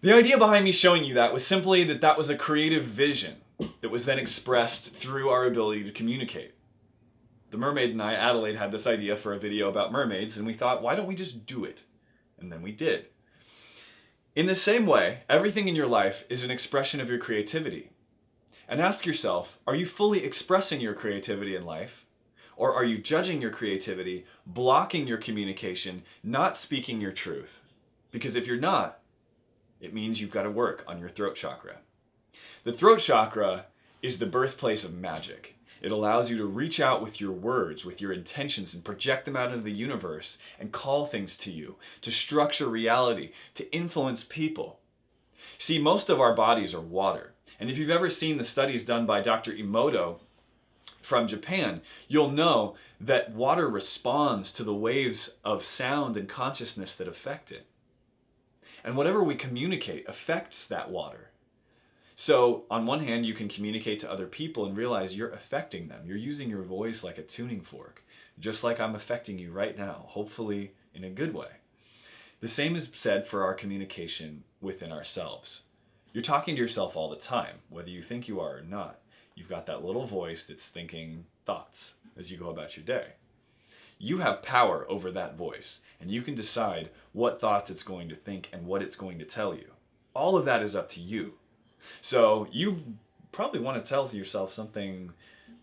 The idea behind me showing you that was simply that that was a creative vision that was then expressed through our ability to communicate. The mermaid and I, Adelaide, had this idea for a video about mermaids, and we thought, why don't we just do it? And then we did. In the same way, everything in your life is an expression of your creativity. And ask yourself, are you fully expressing your creativity in life? Or are you judging your creativity, blocking your communication, not speaking your truth? Because if you're not, it means you've got to work on your throat chakra. The throat chakra is the birthplace of magic. It allows you to reach out with your words, with your intentions, and project them out into the universe and call things to you, to structure reality, to influence people. See, most of our bodies are water. And if you've ever seen the studies done by Dr. Emoto from Japan, you'll know that water responds to the waves of sound and consciousness that affect it. And whatever we communicate affects that water. So on one hand, you can communicate to other people and realize you're affecting them. You're using your voice like a tuning fork, just like I'm affecting you right now, hopefully in a good way. The same is said for our communication within ourselves. You're talking to yourself all the time, whether you think you are or not. You've got that little voice that's thinking thoughts as you go about your day. You have power over that voice, and you can decide what thoughts it's going to think and what it's going to tell you. All of that is up to you. So you probably want to tell yourself something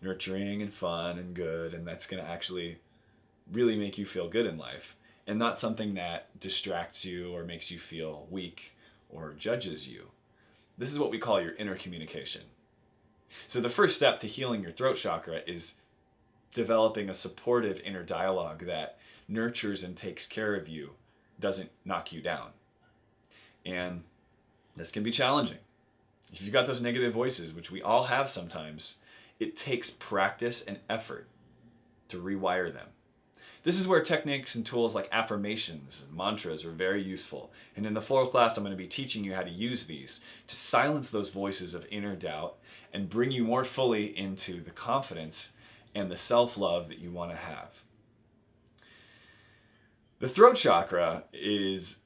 nurturing and fun and good, and that's going to actually really make you feel good in life, and not something that distracts you or makes you feel weak or judges you. This is what we call your inner communication. So the first step to healing your throat chakra is developing a supportive inner dialogue that nurtures and takes care of you, doesn't knock you down. And this can be challenging. If you've got those negative voices, which we all have sometimes, it takes practice and effort to rewire them. This is where techniques and tools like affirmations and mantras are very useful. And in the flow class, I'm going to be teaching you how to use these to silence those voices of inner doubt and bring you more fully into the confidence and the self-love that you want to have. The throat chakra is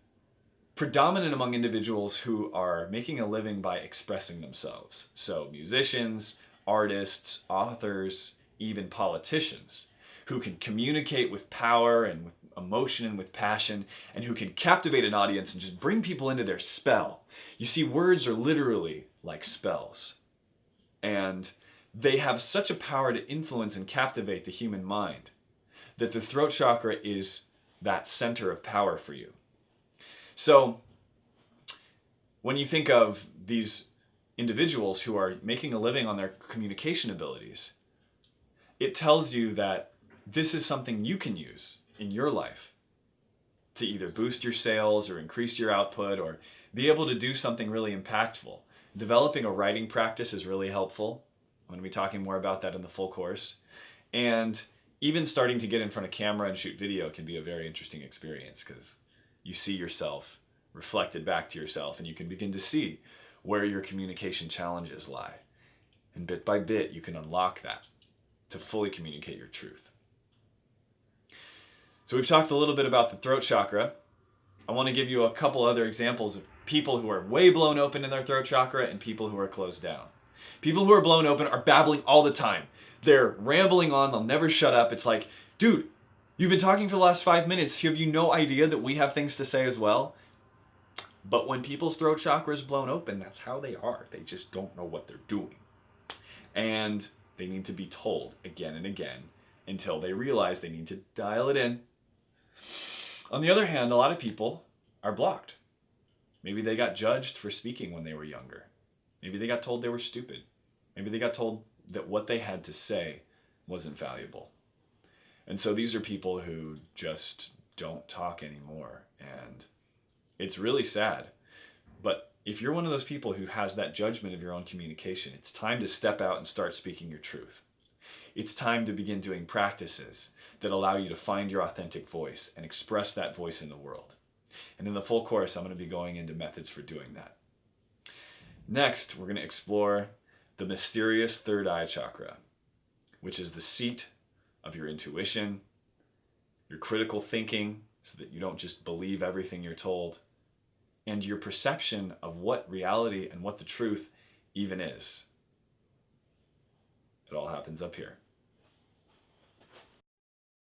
predominant among individuals who are making a living by expressing themselves. So musicians, artists, authors, even politicians who can communicate with power and with emotion and with passion, and who can captivate an audience and just bring people into their spell. You see, words are literally like spells. And they have such a power to influence and captivate the human mind that the throat chakra is that center of power for you. So when you think of these individuals who are making a living on their communication abilities, it tells you that this is something you can use in your life to either boost your sales or increase your output or be able to do something really impactful. Developing a writing practice is really helpful. I'm going to be talking more about that in the full course. And even starting to get in front of camera and shoot video can be a very interesting experience because you see yourself reflected back to yourself, and you can begin to see where your communication challenges lie. And bit by bit, you can unlock that to fully communicate your truth. So we've talked a little bit about the throat chakra. I want to give you a couple other examples of people who are way blown open in their throat chakra and people who are closed down. People who are blown open are babbling all the time. They're rambling on, they'll never shut up. It's like, dude, you've been talking for the last 5 minutes. Have you no idea that we have things to say as well? But when people's throat chakra is blown open, that's how they are. They just don't know what they're doing. And they need to be told again and again until they realize they need to dial it in. On the other hand, a lot of people are blocked. Maybe they got judged for speaking when they were younger. Maybe they got told they were stupid. Maybe they got told that what they had to say wasn't valuable. And so these are people who just don't talk anymore. And it's really sad. But if you're one of those people who has that judgment of your own communication, it's time to step out and start speaking your truth. It's time to begin doing practices that allow you to find your authentic voice and express that voice in the world. And in the full course, I'm going to be going into methods for doing that. Next, we're going to explore the mysterious third eye chakra, which is the seat of your intuition, your critical thinking, so that you don't just believe everything you're told, and your perception of what reality and what the truth even is. It all happens up here.